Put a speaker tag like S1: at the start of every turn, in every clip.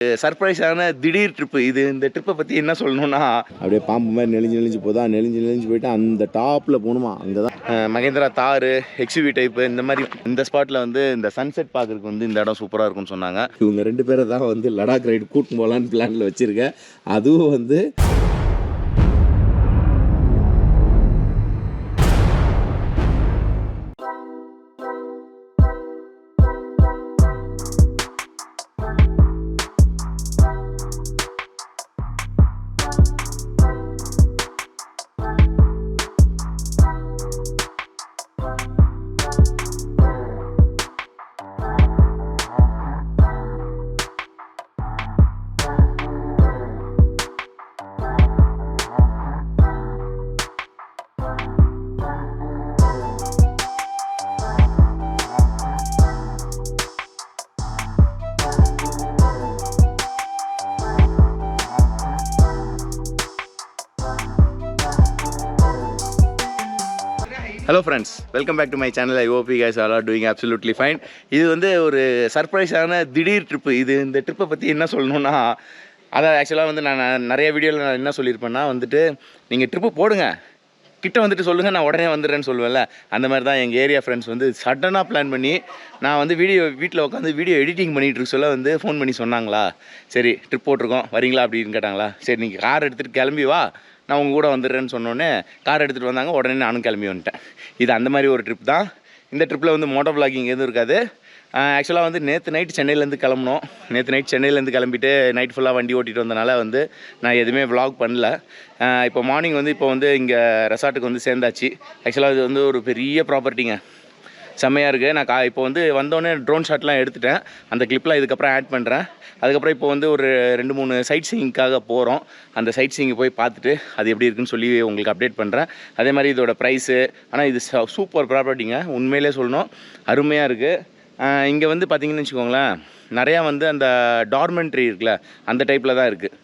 S1: சர்ப்ரைஸான திடீர் ட்ரிப்பு இது. இந்த ட்ரிப்பை பற்றி என்ன சொல்லணும்னா, அப்படியே பாம்பு மாதிரி நெளிஞ்சு போதா, நெளிஞ்சு போயிட்டு அந்த டாப்பில் போகணுமா. அங்கே தான் மகேந்திரா தார் எக்ஸ்யூவி டைப்பு இந்த மாதிரி இந்த ஸ்பாட்டில் வந்து இந்த சன்செட் பார்க்குறதுக்கு வந்து இந்த இடம் சூப்பராக இருக்கும்னு சொன்னாங்க. இவங்க 2 பேரை தான் வந்து லடாக் ரைடு கூட்டின்னு போகலான்னு பிளானில் வச்சுருக்கேன். அதுவும் வந்து hello friends, welcome back to my channel. I hope you guys all are doing absolutely fine. இது வந்து ஒரு சர்ப்ரைஸான திடீர் ட்ரிப்பு இது. இந்த ட்ரிப்பை பற்றி என்ன சொல்லணும்னா, அதான் ஆக்சுவலாக வந்து நான் நிறைய வீடியோவில் நான் என்ன சொல்லியிருப்பேன்னா வந்துட்டு, நீங்கள் ட்ரிப்பு போடுங்க, கிட்ட வந்துட்டு சொல்லுங்கள், நான் உடனே வந்துடுறேன்னு சொல்லுவேன்ல. அந்த மாதிரி தான் எங்கள் ஏரியா ஃப்ரெண்ட்ஸ் வந்து சடனாக பிளான் பண்ணி, நான் வந்து வீட்டில் உட்காந்து வீடியோ எடிட்டிங் பண்ணிகிட்டு இருக்க சொல்ல வந்து ஃபோன் பண்ணி சொன்னாங்களா, சரி ட்ரிப் போட்டிருக்கோம் வரீங்களா அப்படின்னு கேட்டாங்களா. சரி நீங்கள் கார் எடுத்துகிட்டு கிளம்பி வா, நான் உங்கள் கூட வந்துடுறேன்னு சொன்னோன்னே கார் எடுத்துகிட்டு வந்தாங்க. உடனே நானும் கிளம்பி வந்துட்டேன். இது அந்த மாதிரி ஒரு ட்ரிப் தான். இந்த ட்ரிப்பில் வந்து மோட்டோ விளாகிங் எதுவும் இருக்காது. ஆக்சுவலாக வந்து நேற்று நைட் சென்னையிலேருந்து கிளம்புனோம். நேற்று நைட் சென்னையிலேருந்து கிளம்பிட்டு நைட் ஃபுல்லாக வண்டி ஓட்டிகிட்டு வந்தனால வந்து நான் எதுவுமே விளாக் பண்ணல. இப்போ மார்னிங் வந்து இப்போ வந்து இங்கே ரெசார்ட்டுக்கு வந்து சேர்ந்தாச்சு. ஆக்சுவலாக இது வந்து ஒரு பெரிய ப்ராப்பர்ட்டிங்க, செம்மையாக இருக்குது. நான் இப்போ வந்து வந்தோடனே ட்ரோன் ஷாட்லாம் எடுத்துட்டேன். அந்த கிளிப்லாம் இதுக்கப்புறம் ஆட் பண்ணுறேன். அதுக்கப்புறம் இப்போ வந்து ஒரு 2-3 சைட் சீயிங்காக போகிறோம். அந்த சைட் சீயிங்கை போய் பார்த்துட்டு அது எப்படி இருக்குன்னு சொல்லி உங்களுக்கு அப்டேட் பண்ணுறேன். அதே மாதிரி இதோட ப்ரைஸு, ஆனால் இது சூப்பர் ப்ராப்பர்ட்டிங்க, உண்மையிலே சொல்லணும், அருமையாக இருக்குது. இங்கே வந்து பார்த்திங்கன்னு வச்சுக்கோங்களேன், நிறையா வந்து அந்த டார்மெண்ட்ரி இருக்குல்ல, அந்த டைப்பில் தான் இருக்குது.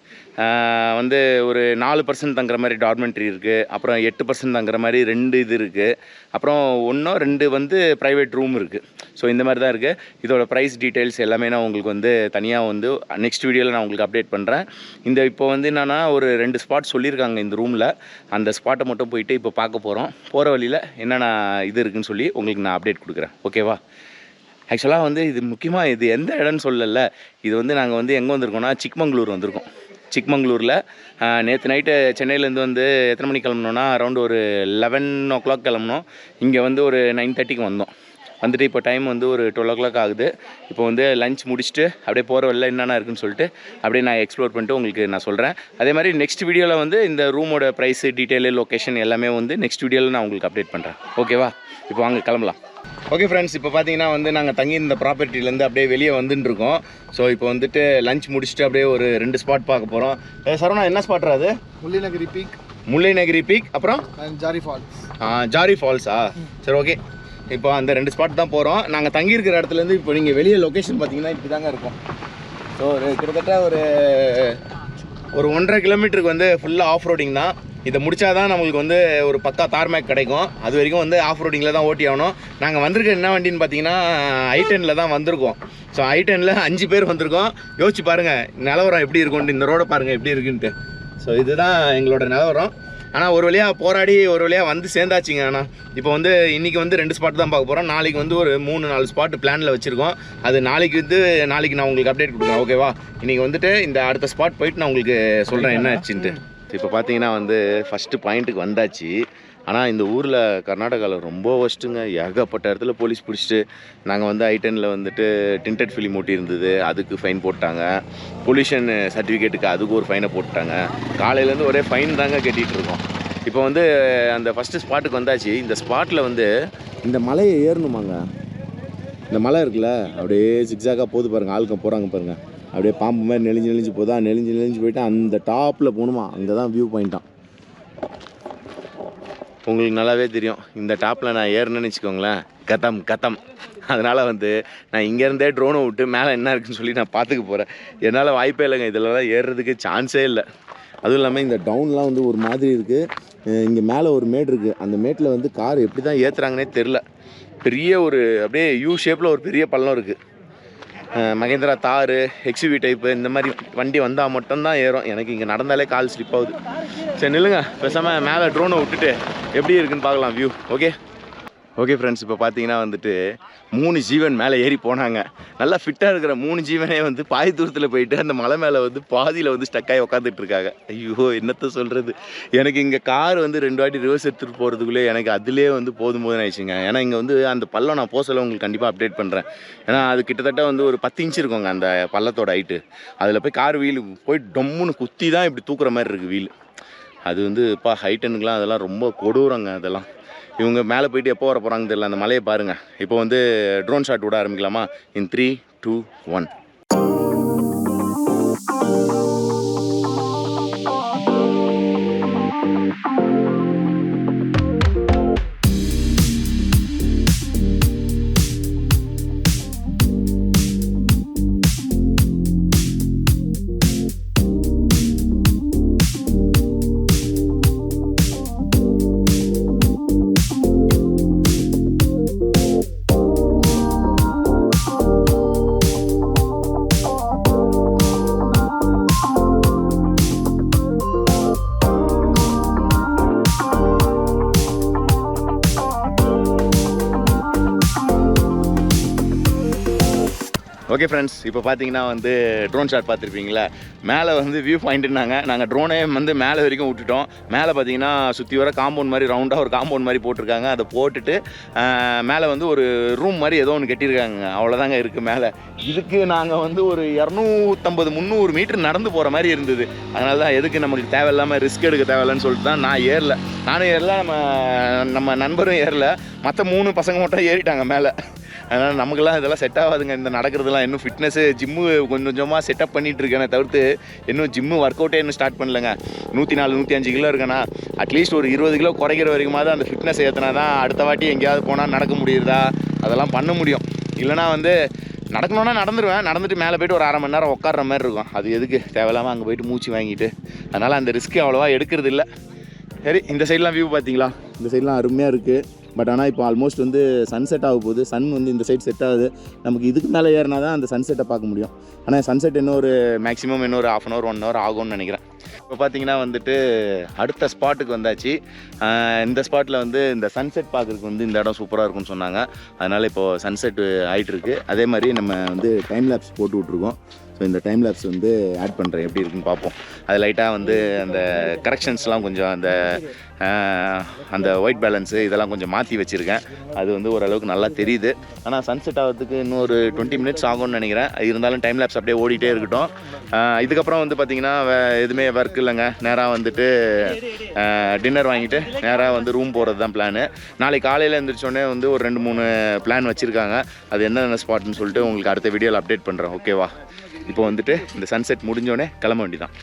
S1: வந்து ஒரு 4% தங்குற மாதிரி டார்மெண்ட்ரி இருக்குது. அப்புறம் 8% தங்குற மாதிரி 2 இது இருக்குது. அப்புறம் 1-2 வந்து ப்ரைவேட் ரூம் இருக்குது. ஸோ இந்த மாதிரி தான் இருக்குது. இதோட ப்ரைஸ் டீட்டெயில்ஸ் எல்லாமே நான் உங்களுக்கு வந்து தனியாக வந்து நெக்ஸ்ட் வீடியோவில் நான் உங்களுக்கு அப்டேட் பண்ணுறேன். இப்போ வந்து என்னென்னா ஒரு 2 ஸ்பாட் சொல்லியிருக்காங்க இந்த ரூமில். அந்த ஸ்பாட்டை மட்டும் போயிட்டு இப்போ பார்க்க போகிறோம். போகிற வழியில் என்னென்ன இது இருக்குதுன்னு சொல்லி உங்களுக்கு நான் அப்டேட் கொடுக்குறேன். ஓகேவா? ஆக்சுவலாக வந்து இது முக்கியமாக இது எந்த இடம்னு சொல்லலை. இது வந்து நாங்கள் வந்து எங்கே வந்திருக்கோம்னா சிக்மங்களூர் வந்திருக்கோம். சிக்மங்களூரில் நேற்று நைட்டு சென்னையிலேருந்து வந்து எத்தனை மணிக்கு கிளம்புனோன்னா அரௌண்ட் ஒரு 11 o'clock கிளம்புனோம். இங்கே வந்து ஒரு 9:30க்கு வந்தோம். வந்துட்டு இப்போ டைம் வந்து ஒரு 12 o'clock ஆகுது. இப்போ வந்து லஞ்ச் முடிச்சுட்டு அப்படியே போகிற வழியில் என்னென்ன இருக்குன்னு சொல்லிட்டு அப்படியே நான் எக்ஸ்ப்ளோர் பண்ணிட்டு உங்களுக்கு நான் சொல்கிறேன். அதே மாதிரி நெக்ஸ்ட் வீடியோவில் வந்து இந்த ரூமோட ப்ரைஸு, டீட்டெயிலு, லொக்கேஷன் எல்லாமே வந்து நெக்ஸ்ட் வீடியோவில் நான் உங்களுக்கு அப்டேட் பண்ணுறேன். ஓகேவா? இப்போ வாங்க கிளம்பலாம். ஓகே ஃப்ரெண்ட்ஸ், இப்போ பார்த்தீங்கன்னா வந்து நாங்கள் தங்கியிருந்த ப்ராப்பர்ட்டிலேருந்து அப்படியே வெளியே வந்துட்டு இருக்கோம். ஸோ இப்போ வந்துட்டு லஞ்ச் முடிச்சுட்டு அப்படியே ஒரு 2 ஸ்பாட் பார்க்க போகிறோம். சரவணா, என்ன ஸ்பாட்ரா அது? முல்லைநகிரி பீக் அப்புறம் ஜாரி ஃபால்ஸ். ஜாரி ஃபால்ஸா? சரி, ஓகே. இப்போ அந்த 2 ஸ்பாட் தான் போகிறோம். நாங்கள் தங்கியிருக்கிற இடத்துலேருந்து இப்போ நீங்கள் வெளியே லொக்கேஷன் பார்த்தீங்கன்னா இப்படி தாங்க இருக்கும். ஸோ ஒரு கிட்டத்தட்ட ஒரு 1.5 கிலோமீட்டருக்கு வந்து ஃபுல்லாக ஆஃப் ரோடிங் தான். இதை முடித்தா தான் நம்மளுக்கு வந்து ஒரு பக்கா தார்மேக் கிடைக்கும். அது வரைக்கும் வந்து ஆஃப் ரோடிங்கில் தான் ஓட்டி ஆகணும். நாங்கள் வந்திருக்க என்ன வண்டின்னு பார்த்தீங்கன்னா I10 தான் வந்திருக்கோம். ஸோ I10 5 பேர் வந்திருக்கோம். யோசிச்சு பாருங்கள் நிலவரம் எப்படி இருக்கும்ட்டு, இந்த ரோடை பாருங்கள் எப்படி இருக்குன்ட்டு. ஸோ இதுதான் எங்களோட நிலவரம். ஆனால் ஒரு வழியாக போராடி ஒரு வழியாக வந்து சேர்ந்தாச்சுங்க. ஆனால் இப்போ வந்து இன்றைக்கி வந்து 2 ஸ்பாட் தான் பார்க்க போகிறோம். நாளைக்கு வந்து ஒரு 3-4 ஸ்பாட் பிளானில் வச்சுருக்கோம். அது நாளைக்கு நான் உங்களுக்கு அப்டேட் கொடுக்குறேன். ஓகேவா? இன்றைக்கி வந்துட்டு இந்த அடுத்த ஸ்பாட் போயிட்டு நான் உங்களுக்கு சொல்கிறேன் என்ன ஆச்சுன்ட்டு. இப்போ பார்த்தீங்கன்னா வந்து ஃபஸ்ட்டு பாயிண்ட்டுக்கு வந்தாச்சு. ஆனால் இந்த ஊரில் கர்நாடகாவில் ரொம்ப ஒஸ்ட்டுங்க. ஏகப்பட்ட இடத்துல போலீஸ் பிடிச்சிட்டு, நாங்கள் வந்து I10 வந்துட்டு டிண்டட் ஃபிலிம் ஓட்டி இருந்தது, அதுக்கு ஃபைன் போட்டாங்க. பொல்யூஷன் சர்டிஃபிகேட்டுக்கு அதுக்கு ஒரு ஃபைனை போட்டாங்க. காலையிலேருந்து ஒரே ஃபைன் தாங்க கட்டிகிட்டு இருக்கோம். இப்போ வந்து அந்த ஃபஸ்ட்டு ஸ்பாட்டுக்கு வந்தாச்சு. இந்த ஸ்பாட்டில் வந்து இந்த மலையை ஏறணுமாங்க. இந்த மலை இருக்குல்ல, அப்படியே சிக்ஸாக்காக போகுது பாருங்கள், ஆளுங்க போகிறாங்க பாருங்கள். அப்படியே பாம்பு மாதிரி நெளிஞ்சு போதா, நெளிஞ்சு போயிட்டு அந்த டாப்பில் போகணுமா. அங்கே தான் வியூ பாயிண்ட்டான். உங்களுக்கு நல்லாவே தெரியும். இந்த டாப்பில் நான் ஏறினேன்னு வச்சுக்கோங்களேன், கத்தம். அதனால் வந்து நான் இங்கேருந்தே ட்ரோனை விட்டு மேலே என்ன இருக்குன்னு சொல்லி நான் பார்த்துக்க போகிறேன். என்னால் வாய்ப்பே இல்லைங்க, இதெல்லாம் ஏறுறதுக்கு சான்ஸே இல்லை. அதுவும் இல்லாமல் இந்த டவுன்லாம் வந்து ஒரு மாதிரி இருக்குது. இங்கே மேலே ஒரு மேடு இருக்குது. அந்த மேட்டில் வந்து கார் எப்படி தான் ஏற்றுறாங்கன்னே தெரில. பெரிய ஒரு அப்படியே யூ ஷேப்பில் ஒரு பெரிய பள்ளம் இருக்குது. மகேந்திரா தார் எக்ஸ்யூவி டைப்பு இந்த மாதிரி வண்டி வந்தால் மட்டும்தான் ஏறும். எனக்கு இங்கே நடந்தாலே கால் ஸ்லிப் ஆகுது. சரி நில்லுங்க, பேசாமல் மேலே ட்ரோனை விட்டுட்டு எப்படி இருக்குன்னு பார்க்கலாம் வியூ. ஓகே ஃப்ரெண்ட்ஸ், இப்போ பார்த்தீங்கன்னா வந்துட்டு 3 ஜீவன் மேலே ஏறி போனாங்க. நல்லா ஃபிட்டாக இருக்கிற 3 ஜீவனே வந்து பாதி தூரத்தில் போயிட்டு அந்த மலை மேலே வந்து பாதியில் வந்து ஸ்டக்காகி உட்காந்துட்டு இருக்காங்க. ஐயோ என்னத்த சொல்கிறது, எனக்கு இங்கே கார் வந்து 2 வாட்டி ரிவர்ஸ் எடுத்துகிட்டு போகிறதுக்குள்ளே எனக்கு அதிலே வந்து போதும் ஆயிடுச்சுங்க. ஏன்னா இங்கே வந்து அந்த பள்ளம் நான் போசல உங்களுக்கு கண்டிப்பாக அப்டேட் பண்ணுறேன். ஏன்னா அது கிட்டத்தட்ட வந்து ஒரு 10 இன்ச்சு இருக்குங்க அந்த பள்ளத்தோட ஹைட்டு. அதில் போய் கார் வீல் போய் டொம்முன்னு குத்தி தான் இப்படி தூக்குற மாதிரி இருக்குது வீல். அது வந்து இப்போ ஹைட்டனுக்குலாம் அதெல்லாம் ரொம்ப கொடூரங்க. அதெல்லாம் இவங்க மேலே போயிட்டு எப்போ வர போகிறாங்க தெரியல. அந்த மலையை பாருங்கள். இப்போ வந்து ட்ரோன் ஷாட் விட ஆரம்பிக்கலாமா? இன் 3, 2, 1. ஓகே ஃப்ரெண்ட்ஸ், இப்போ பார்த்தீங்கன்னா வந்து ட்ரோன் ஷாட் பார்த்துருப்பீங்களா? மேலே வந்து வியூ பாயிண்ட்டுனாங்க. நாங்கள் ட்ரோனே வந்து மேலே வரைக்கும் விட்டுட்டோம். மேலே பார்த்தீங்கன்னா சுற்றி வர காம்பவுண்ட் மாதிரி ரவுண்டாக ஒரு காம்பவுண்ட் மாதிரி போட்டிருக்காங்க. அதை போட்டுட்டு மேலே வந்து ஒரு ரூம் மாதிரி ஏதோ ஒன்று கட்டியிருக்காங்க. அவ்வளோதாங்க இருக்குது மேலே. இதுக்கு நாங்கள் வந்து ஒரு 250-300 மீட்டர் நடந்து போகிற மாதிரி இருந்தது. அதனால தான் எதுக்கு நமக்கு தேவையில்லாமல் ரிஸ்க் எடுக்க தேவையில்லைன்னு சொல்லிட்டு தான் நானும் ஏறல. நம்ம நண்பரும் ஏறல. மற்ற 3 பசங்க மட்டும் ஏறிட்டாங்க மேலே. அதனால் நமக்குலாம் இதெல்லாம் செட் ஆகாதுங்க. இந்த நடக்கிறதுலாம் இன்னும் ஃபிட்னஸ்ஸு ஜிம்மு கொஞ்சமாக செட்டப் பண்ணிகிட்டு இருக்கேனே தவிர்த்து இன்னும் ஜிம்மு ஒர்க் அவுட்டே இன்னும் ஸ்டார்ட் பண்ணலங்க. 104-105 கிலோ இருக்கேன்னா அட்லீஸ்ட் ஒரு 20 கிலோ குறைக்கிற வரைக்குமாவது அந்த ஃபிட்னஸ் ஏற்றினா தான் அடுத்த வாட்டி எங்கேயாவது போனால் நடக்க முடியுதா அதெல்லாம் பண்ண முடியும். இல்லைனா வந்து நடக்கணுன்னா நடந்துருவேன். நடந்துட்டு மேலே போய்ட்டு ஒரு 1/2 மணி நேரம் உட்கார்ற மாதிரி இருக்கும். அது எதுக்கு தேவையில்லாமல் அங்கே போய்ட்டு மூச்சு வாங்கிட்டு. அதனால் அந்த ரிஸ்க்கு அவ்வளோவா எடுக்கிறது இல்லை. சரி, இந்த சைட்லாம் வியூ பார்த்தீங்களா? இந்த சைட்லாம் அருமையாக இருக்குது. பட் ஆனால் இப்போ ஆல்மோஸ்ட் வந்து சன்செட் ஆக போகுது. சன் வந்து இந்த சைட் செட் ஆகுது. நமக்கு இதுக்கு மேலே ஏறினா தான் அந்த சன்செட்டை பார்க்க முடியும். ஆனால் சன்செட் இன்னும் ஒரு மேக்ஸிமம் இன்னும் ஒரு 1/2 hour 1 hour ஆகும்னு நினைக்கிறேன். இப்போ பார்த்தீங்கன்னா வந்துட்டு அடுத்த ஸ்பாட்டுக்கு வந்தாச்சு. இந்த ஸ்பாட்டில் வந்து இந்த சன்செட் பார்க்குறதுக்கு வந்து இந்த இடம் சூப்பராக இருக்கும்னு சொன்னாங்க. அதனால் இப்போது சன்செட் ஆகிட்டுருக்கு. அதே மாதிரி நம்ம வந்து டைம் லேப்ஸ் போட்டு விட்ருக்கோம். ஸோ இந்த டைம் லேப்ஸ் வந்து ஆட் பண்ணுறேன், எப்படி இருக்குன்னு பார்ப்போம். அது லைட்டாக வந்து அந்த கரெக்ஷன்ஸ்லாம் கொஞ்சம் அந்த ஒயிட் பேலன்ஸு இதெல்லாம் கொஞ்சம் மாற்றி வச்சுருக்கேன். அது வந்து ஓரளவுக்கு நல்லா தெரியுது. ஆனால் சன்செட் ஆகிறதுக்கு இன்னும் ஒரு 20 minutes ஆகும்னு நினைக்கிறேன். இருந்தாலும் டைம் லேப்ஸ் அப்படியே ஓடிட்டே இருக்கட்டும். இதுக்கப்புறம் வந்து பார்த்திங்கன்னா எதுவுமே ஒர்க் இல்லைங்க. நேராக வந்துட்டு டின்னர் வாங்கிட்டு நேராக வந்து ரூம் போகிறது தான் பிளானு. நாளைக்கு காலையில் எழுந்திரிச்சோடனே வந்து ஒரு 2-3 பிளான் வச்சுருக்காங்க. அது என்னென்ன ஸ்பாட்னு சொல்லிட்டு உங்களுக்கு அடுத்த வீடியோவில் அப்டேட் பண்ணுறேன். ஓகேவா? இப்போ வந்துட்டு இந்த சன்செட் முடிஞ்சோடனே கிளம்ப வேண்டிதான்.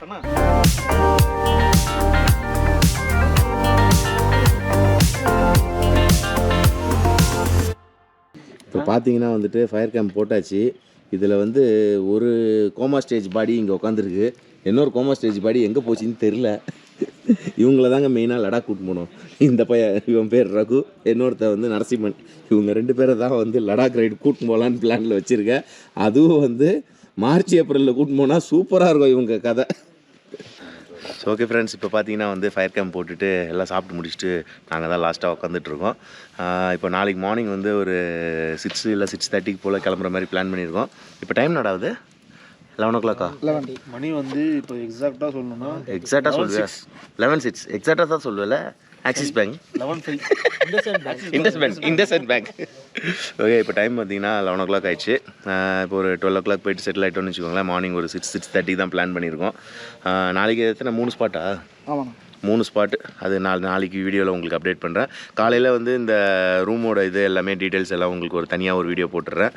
S1: இப்போ பார்த்தீங்கன்னா வந்துட்டு ஃபயர் கேம்ப் போட்டாச்சு. இதில் வந்து ஒரு கோமா ஸ்டேஜ் பாடி இங்கே உட்காந்துருக்கு. இன்னொரு கோமா ஸ்டேஜ் பாடி எங்கே போச்சுன்னு தெரில. இவங்கள தாங்க மெயினாக லடாக் கூட்டு போனோம். இந்த இவன் பேர் ரகு, இன்னொருத்த வந்து நரசிம்மன். இவங்க 2 பேரை தான் வந்து லடாக் ரைடு கூட்டு போகலான்னு பிளானில் வச்சுருக்கேன். அதுவும் வந்து மார்ச் ஏப்ரலில் கூட்டு போனால் சூப்பராக இருக்கும் இவங்க கதை. ஸோ ஓகே ஃப்ரெண்ட்ஸ், இப்போ பார்த்தீங்கன்னா வந்து ஃபயர் கேம்ப் போட்டுட்டு எல்லாம் சாப்பிட்டு முடிச்சுட்டு நாங்கள் தான் லாஸ்ட்டாக உட்காந்துட்ருக்கோம். இப்போ நாளைக்கு மார்னிங் வந்து ஒரு 6 இல்லை 6:30 போல் கிளம்புற மாதிரி பிளான் பண்ணியிருக்கோம். இப்போ டைம் நடாவது 11 o'clock.
S2: மணி வந்து இப்போ எக்ஸாக்டாக சொல்லணும்னா
S1: எக்ஸாக்டாக சொல்லுவேன் 11:06 எக்ஸாக்டாக தான் சொல்லுவேன்ல. Axis bank 11 IndusInd bank. Okay, இப்போ டைம் பார்த்தீங்கன்னா 11 o'clock ஆயிடுச்சு. இப்போ ஒரு 12 o'clock போயிட்டு செட்டில் ஆகிட்டோன்னு வச்சுக்கோங்களேன். மார்னிங் ஒரு 6:30 தான் பிளான் பண்ணியிருக்கோம். நாளைக்கு எத்தனை 3 ஸ்பாட்டா? ஆமாம், 3 ஸ்பாட்டு. அது நாளைக்கு வீடியோவில் உங்களுக்கு அப்டேட் பண்ணுறேன். காலையில் வந்து இந்த ரூமோட இது எல்லாமே டீட்டெயில்ஸ் எல்லாம் உங்களுக்கு ஒரு தனியாக ஒரு வீடியோ போட்டுடுறேன்.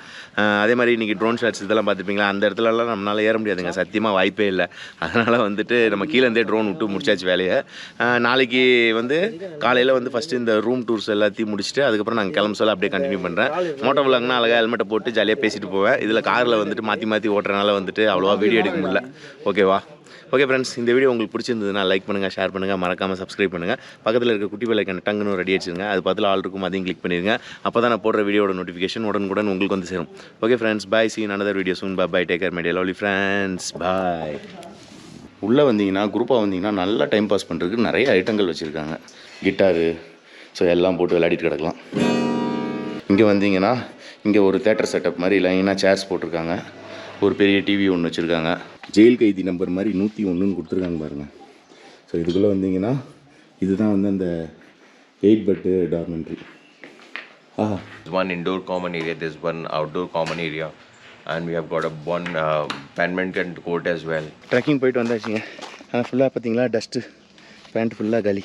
S1: அதே மாதிரி இன்றைக்கி ட்ரோன் ஷாட்ஸ் இதெல்லாம் பார்த்துருப்பீங்களா? அந்த இடத்துலலாம் நம்மளால் ஏற முடியாதுங்க, சத்தியமாக வாய்ப்பே இல்லை. அதனால் வந்துட்டு நம்ம கீழேருந்தே ட்ரோன் விட்டு முடிச்சாச்சு வேலையை. நாளைக்கு வந்து காலையில் வந்து ஃபஸ்ட்டு இந்த ரூம் டூர்ஸ் எல்லாத்தையும் முடிச்சுட்டு அதுக்கப்புறம் நாங்கள் கிளம்ப சொல்ல அப்படியே கண்டினியூ பண்ணுறேன். மோட்டோ விலாக்னா அழகாக ஹெல்மெட்டை போட்டு ஜாலியாக பேசிட்டு போவேன். இதில் காரில் வந்துட்டு மாற்றி ஓட்டுறதுனால வந்துட்டு அவ்வளோவா வீடியோ எடுக்க முடியல. ஓகேவா? ஓகே ஃப்ரெண்ட்ஸ், இந்த வீடியோ உங்களுக்கு பிடிச்சிருந்ததுன்னா லைக் பண்ணுங்கள், ஷேர் பண்ணுங்கள், மறக்காமல் சப்ஸ்கிரைப் பண்ணுங்கள். பக்கத்தில் இருக்க குட்டி பெல்லைக்கான டங்குன்னு ரெடி வச்சுருங்க. அது பார்த்துல ஆல் இருக்கும், அதையும் கிளிக் பண்ணிடுங்க. அப்போ தான் நான் போடுற வீடியோட நோட்டிஃபிகேஷன் உடனுக்குடன் உங்களுக்கு வந்து சேரும். Okay friends, bye, see you in another video soon. Bye, take care my dear lovely friends, bye. உள்ளே வந்தீங்கன்னா குரூப்பாக வந்தீங்கன்னா நல்லா டைம் பாஸ் பண்ணுறதுக்கு நிறைய ஐட்டங்கள் வச்சுருக்காங்க. கிட்டாரு, ஸோ எல்லாம் போட்டு விளையாடிட்டு கிடக்கலாம். இங்கே வந்தீங்கன்னா இங்கே ஒரு தேட்டர் செட்டப் மாதிரி லைனாக சேர்ஸ் போட்டிருக்காங்க. ஒரு பெரிய டிவி ஒன்று வச்சுருக்காங்க. ஜெயில் கைதி நம்பர் மாதிரி 101ன்னு கொடுத்துருக்காங்க பாருங்கள். ஸோ இதுக்குள்ளே வந்தீங்கன்னா இதுதான் வந்து அந்த 8-bed dormitory.
S3: One indoor common area, there's one outdoor common area, and we have got one badminton court as well.
S1: Trekking போயிட்டு வந்தாச்சுங்க. ஆனால் ஃபுல்லாக பார்த்தீங்களா டஸ்ட்டு, பேண்ட் ஃபுல்லாக காலி.